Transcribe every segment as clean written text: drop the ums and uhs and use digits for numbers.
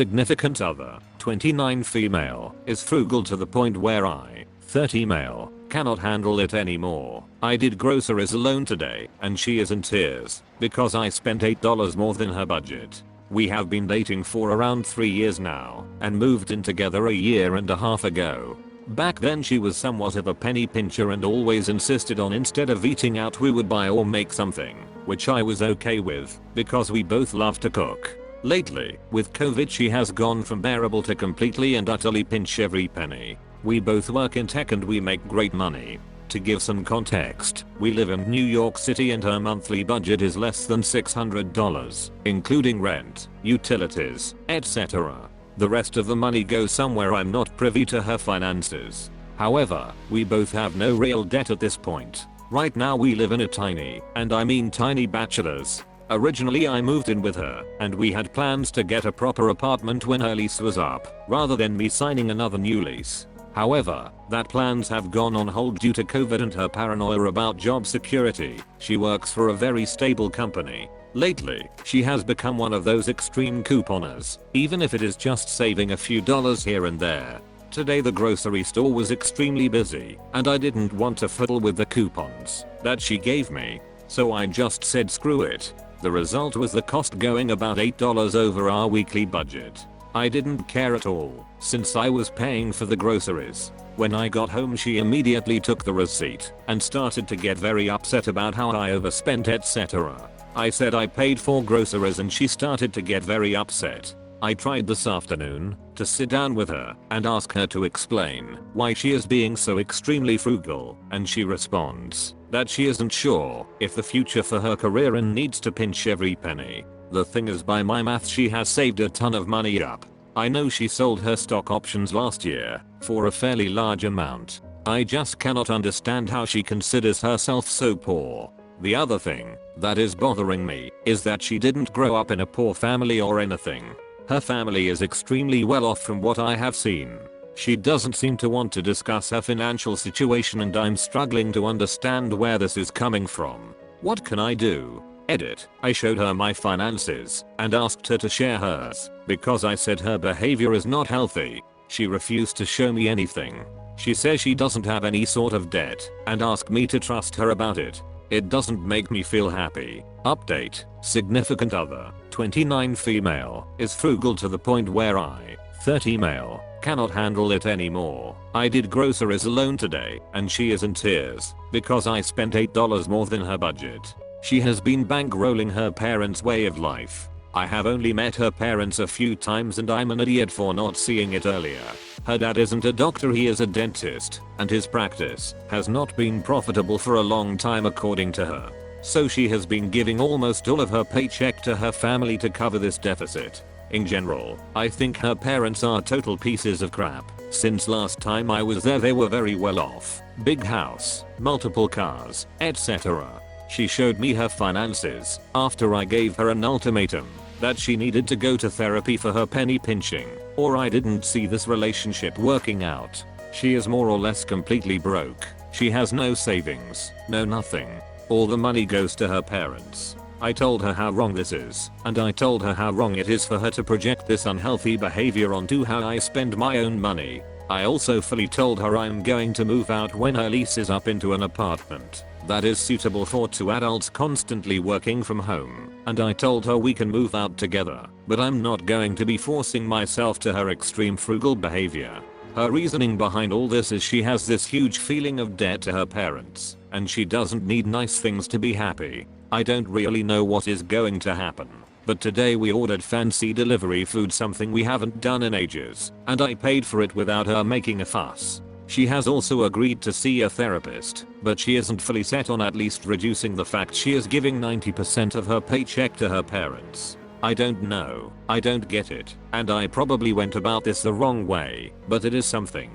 significant other, 29 female, is frugal to the point where I, 30 male, cannot handle it anymore. I did groceries alone today and she is in tears because I spent $8 more than her budget. We have been dating for around 3 years now and moved in together a year and a half ago. Back then she was somewhat of a penny pincher and always insisted on instead of eating out we would buy or make something, which I was okay with because we both love to cook. Lately, with COVID she has gone from bearable to completely and utterly pinch every penny. We both work in tech and we make great money. To give some context, we live in New York City and her monthly budget is less than $600, including rent, utilities, etc. The rest of the money goes somewhere I'm not privy to her finances. However, we both have no real debt at this point. Right now we live in a tiny, and I mean tiny bachelor's. Originally I moved in with her, and we had plans to get a proper apartment when her lease was up, rather than me signing another new lease. However, that plans have gone on hold due to COVID and her paranoia about job security. She works for a very stable company. Lately, she has become one of those extreme couponers, even if it is just saving a few dollars here and there. Today the grocery store was extremely busy, and I didn't want to fiddle with the coupons that she gave me, so I just said screw it. The result was the cost going about $8 over our weekly budget. I didn't care at all, since I was paying for the groceries. When I got home she immediately took the receipt and started to get very upset about how I overspent etc. I said I paid for groceries and she started to get very upset. I tried this afternoon to sit down with her and ask her to explain why she is being so extremely frugal, and she responds that she isn't sure if the future for her career and needs to pinch every penny. The thing is, by my math she has saved a ton of money up. I know she sold her stock options last year for a fairly large amount. I just cannot understand how she considers herself so poor. The other thing that is bothering me is that she didn't grow up in a poor family or anything. Her family is extremely well off from what I have seen. She doesn't seem to want to discuss her financial situation and I'm struggling to understand where this is coming from. What can I do? Edit. I showed her my finances and asked her to share hers because I said her behavior is not healthy. She refused to show me anything. She says she doesn't have any sort of debt and asked me to trust her about it. It doesn't make me feel happy. Update. Significant other, 29 female, is frugal to the point where I, 30 male, cannot handle it anymore. I did groceries alone today and she is in tears because I spent $8 more than her budget. She has been bankrolling her parents' way of life. I have only met her parents a few times and I'm an idiot for not seeing it earlier. Her dad isn't a doctor, he is a dentist, and his practice has not been profitable for a long time according to her. So she has been giving almost all of her paycheck to her family to cover this deficit. In general, I think her parents are total pieces of crap. Since last time I was there they were very well off. Big house, multiple cars, etc. She showed me her finances after I gave her an ultimatum that she needed to go to therapy for her penny pinching, or I didn't see this relationship working out. She is more or less completely broke. She has no savings, no nothing. All the money goes to her parents. I told her how wrong this is, and I told her how wrong it is for her to project this unhealthy behavior onto how I spend my own money. I also fully told her I'm going to move out when her lease is up into an apartment that is suitable for 2 adults constantly working from home, and I told her we can move out together, but I'm not going to be forcing myself to her extreme frugal behavior. Her reasoning behind all this is she has this huge feeling of debt to her parents, and she doesn't need nice things to be happy. I don't really know what is going to happen, but today we ordered fancy delivery food, something we haven't done in ages, and I paid for it without her making a fuss. She has also agreed to see a therapist, but she isn't fully set on at least reducing the fact she is giving 90% of her paycheck to her parents. I don't know, I don't get it, and I probably went about this the wrong way, but it is something.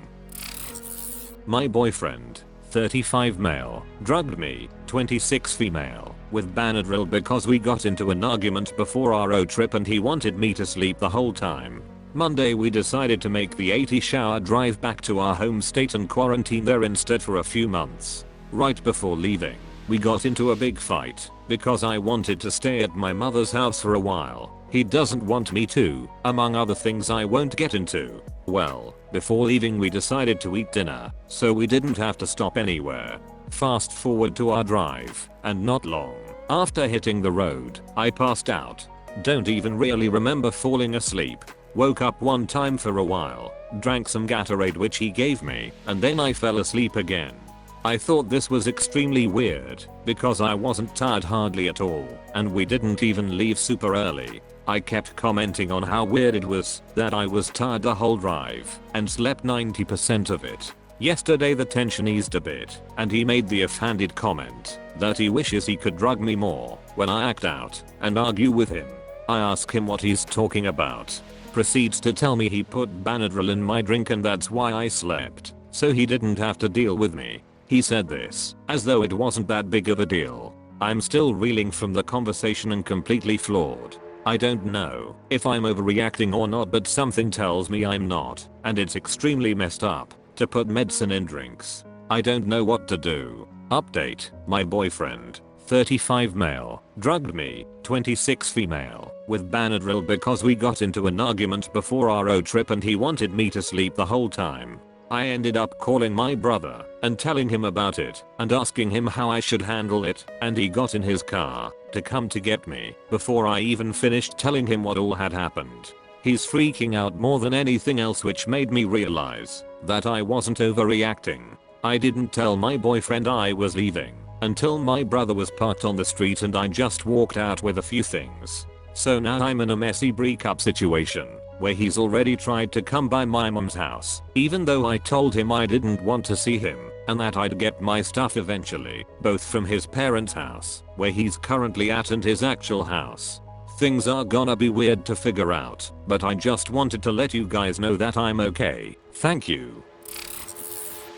My boyfriend, 35 male, drugged me, 26 female, with Benadryl because we got into an argument before our road trip and he wanted me to sleep the whole time. Monday we decided to make the 80-hour drive back to our home state and quarantine there instead for a few months. Right before leaving, we got into a big fight because I wanted to stay at my mother's house for a while. He doesn't want me to, among other things I won't get into. Well, before leaving we decided to eat dinner, so we didn't have to stop anywhere. Fast forward to our drive, and not long after hitting the road, I passed out. Don't even really remember falling asleep. Woke up one time for a while, drank some Gatorade which he gave me, and then I fell asleep again. I thought this was extremely weird, because I wasn't tired hardly at all, and we didn't even leave super early. I kept commenting on how weird it was that I was tired the whole drive, and slept 90% of it. Yesterday the tension eased a bit, and he made the offhanded comment that he wishes he could drug me more when I act out and argue with him. I ask him what he's talking about. Proceeds to tell me he put Benadryl in my drink and that's why I slept, so he didn't have to deal with me. He said this as though it wasn't that big of a deal. I'm still reeling from the conversation and completely floored. I don't know if I'm overreacting or not, but something tells me I'm not, and it's extremely messed up to put medicine in drinks. I don't know what to do. Update: my boyfriend, 35 male, drugged me, 26 female, with Benadryl because we got into an argument before our road trip and he wanted me to sleep the whole time. I ended up calling my brother and telling him about it and asking him how I should handle it, and he got in his car to come to get me before I even finished telling him what all had happened. He's freaking out more than anything else, which made me realize that I wasn't overreacting. I didn't tell my boyfriend I was leaving until my brother was parked on the street and I just walked out with a few things. So now I'm in a messy breakup situation where he's already tried to come by my mom's house, even though I told him I didn't want to see him and that I'd get my stuff eventually, both from his parents' house, where he's currently at, and his actual house. Things are gonna be weird to figure out, but I just wanted to let you guys know that I'm okay. Thank you.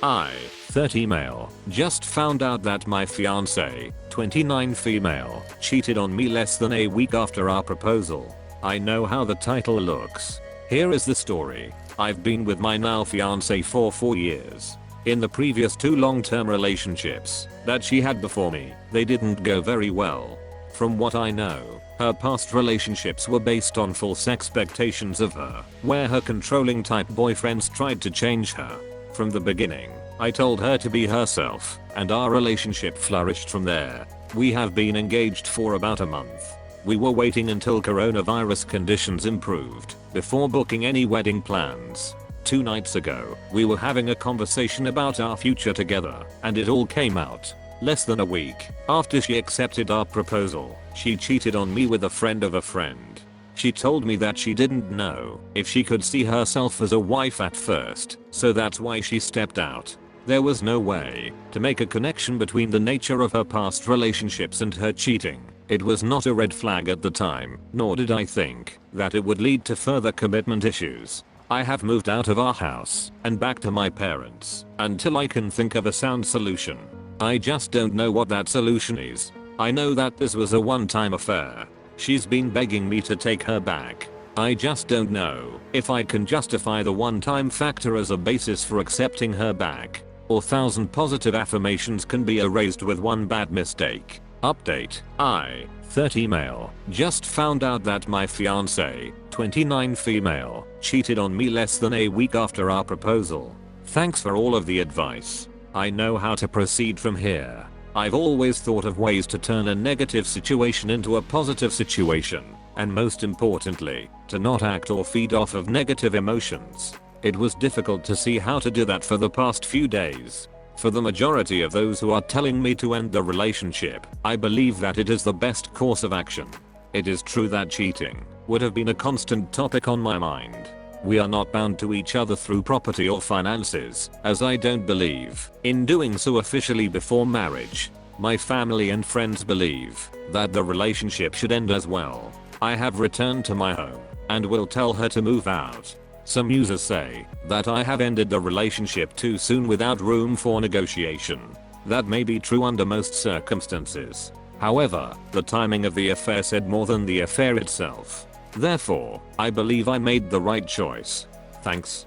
I, 30 male, just found out that my fiance, 29 female, cheated on me less than a week after our proposal. I know how the title looks. Here is the story. I've been with my now fiance for 4 years. In the previous 2 long-term relationships that she had before me, they didn't go very well. From what I know, her past relationships were based on false expectations of her, where her controlling type boyfriends tried to change her. From the beginning, I told her to be herself, and our relationship flourished from there. We have been engaged for about a month. We were waiting until coronavirus conditions improved before booking any wedding plans. 2 nights ago, we were having a conversation about our future together, and it all came out. Less than a week after she accepted our proposal, she cheated on me with a friend of a friend. She told me that she didn't know if she could see herself as a wife at first, so that's why she stepped out. There was no way to make a connection between the nature of her past relationships and her cheating. It was not a red flag at the time, nor did I think that it would lead to further commitment issues. I have moved out of our house and back to my parents until I can think of a sound solution. I just don't know what that solution is. I know that this was a one-time affair. She's been begging me to take her back. I just don't know if I can justify the one-time factor as a basis for accepting her back, or 1,000 positive affirmations can be erased with one bad mistake. Update: I, 30 male, just found out that my fiance, 29 female, cheated on me less than a week after our proposal. Thanks for all of the advice. I know how to proceed from here. I've always thought of ways to turn a negative situation into a positive situation, and most importantly, to not act or feed off of negative emotions. It was difficult to see how to do that for the past few days. For the majority of those who are telling me to end the relationship, I believe that it is the best course of action. It is true that cheating would have been a constant topic on my mind. We are not bound to each other through property or finances, as I don't believe in doing so officially before marriage. My family and friends believe that the relationship should end as well. I have returned to my home and will tell her to move out. Some users say that I have ended the relationship too soon without room for negotiation. That may be true under most circumstances. However, the timing of the affair said more than the affair itself. Therefore, I believe I made the right choice. Thanks.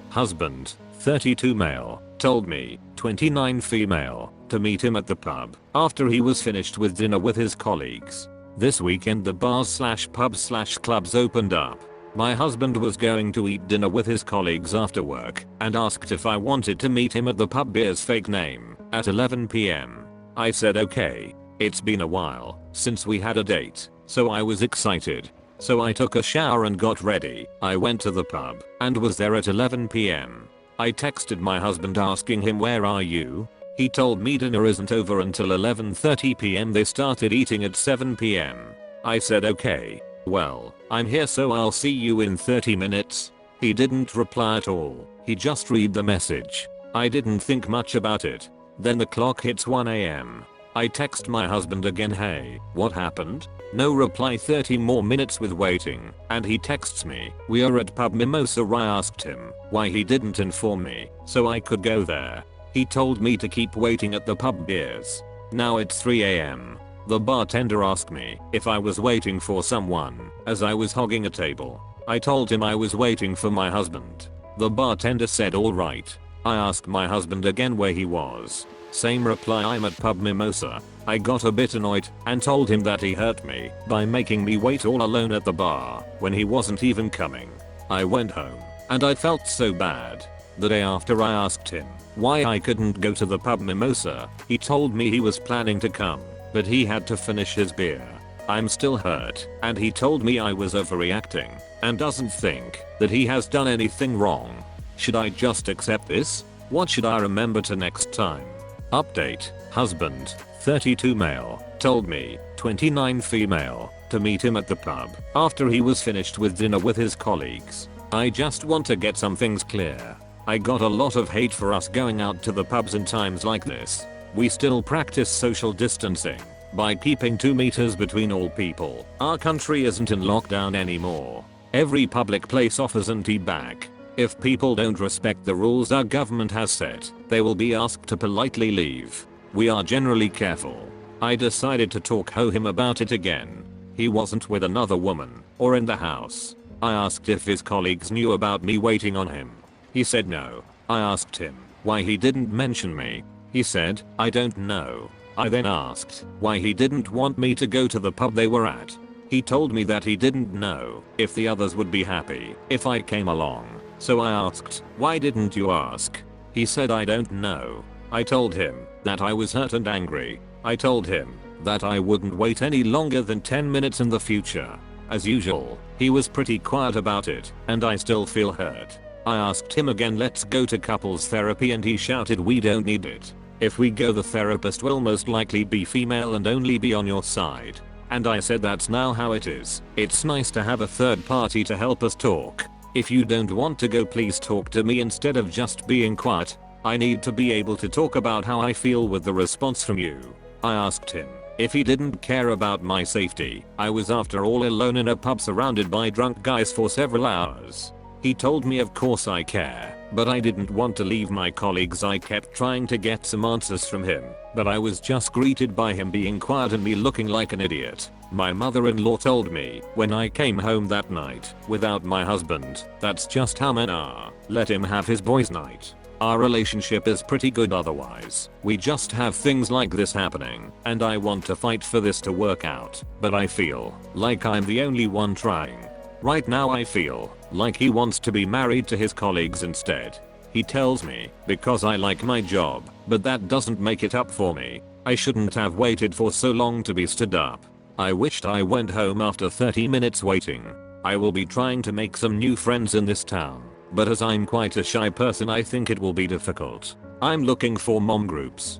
Husband, 32 male, told me, 29 female, to meet him at the pub after he was finished with dinner with his colleagues. This weekend the bars/pubs/clubs opened up. My husband was going to eat dinner with his colleagues after work and asked if I wanted to meet him at the pub Beer's fake name at 11 p.m. I said okay. It's been a while since we had a date, so I was excited. So I took a shower and got ready. I went to the pub and was there at 11 p.m. I texted my husband asking him where are you? He told me dinner isn't over until 11:30 p.m. They started eating at 7 p.m. I said okay. Well, I'm here so I'll see you in 30 minutes. He didn't reply at all. He just read the message. I didn't think much about it. Then the clock hits 1 a.m. I text my husband again, hey, what happened? No reply. 30 more minutes with waiting, and he texts me, we are at pub Mimosa. I asked him why he didn't inform me so I could go there. He told me to keep waiting at the pub Beers. Now it's 3 a.m. The bartender asked me if I was waiting for someone as I was hogging a table. I told him I was waiting for my husband. The bartender said alright. I asked my husband again where he was. Same reply, I'm at pub Mimosa. I got a bit annoyed and told him that he hurt me by making me wait all alone at the bar when he wasn't even coming. I went home and I felt so bad. The day after I asked him why I couldn't go to the pub Mimosa. He told me he was planning to come, but he had to finish his beer. I'm still hurt, and he told me I was overreacting and doesn't think that he has done anything wrong. Should I just accept this? What should I remember to next time? Update: husband, 32 male, told me, 29 female, to meet him at the pub after he was finished with dinner with his colleagues. I just want to get some things clear. I got a lot of hate for us going out to the pubs in times like this. We still practice social distancing by keeping 2 meters between all people. Our country isn't in lockdown anymore. Every public place offers an tea bag. If people don't respect the rules our government has set, they will be asked to politely leave. We are generally careful. I decided to talk to him about it again. He wasn't with another woman or in the house. I asked if his colleagues knew about me waiting on him. He said no. I asked him why he didn't mention me. He said, I don't know. I then asked why he didn't want me to go to the pub they were at. He told me that he didn't know if the others would be happy if I came along. So I asked, why didn't you ask? He said I don't know. I told him that I was hurt and angry. I told him that I wouldn't wait any longer than 10 minutes in the future. As usual, he was pretty quiet about it, and I still feel hurt. I asked him again, let's go to couples therapy, and he shouted we don't need it. If we go the therapist will most likely be female and only be on your side. And I said that's now how it is. It's nice to have a third party to help us talk. If you don't want to go, please talk to me instead of just being quiet. I need to be able to talk about how I feel with the response from you. I asked him if he didn't care about my safety. I was after all alone in a pub surrounded by drunk guys for several hours. He told me of course I care, but I didn't want to leave my colleagues. I kept trying to get some answers from him, but I was just greeted by him being quiet and me looking like an idiot. My mother-in-law told me when I came home that night without my husband, that's just how men are. Let him have his boys' night. Our relationship is pretty good otherwise. We just have things like this happening, and I want to fight for this to work out, but I feel like I'm the only one trying. Right now I feel like he wants to be married to his colleagues instead. He tells me because I like my job, but that doesn't make it up for me. I shouldn't have waited for so long to be stood up. I wished I went home after 30 minutes waiting. I will be trying to make some new friends in this town, but as I'm quite a shy person I think it will be difficult. I'm looking for mom groups.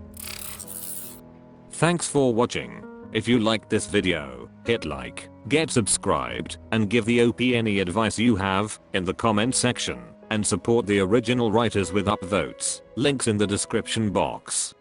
Thanks for watching. If you liked this video, hit like, get subscribed, and give the OP any advice you have in the comment section, and support the original writers with upvotes. Links in the description box.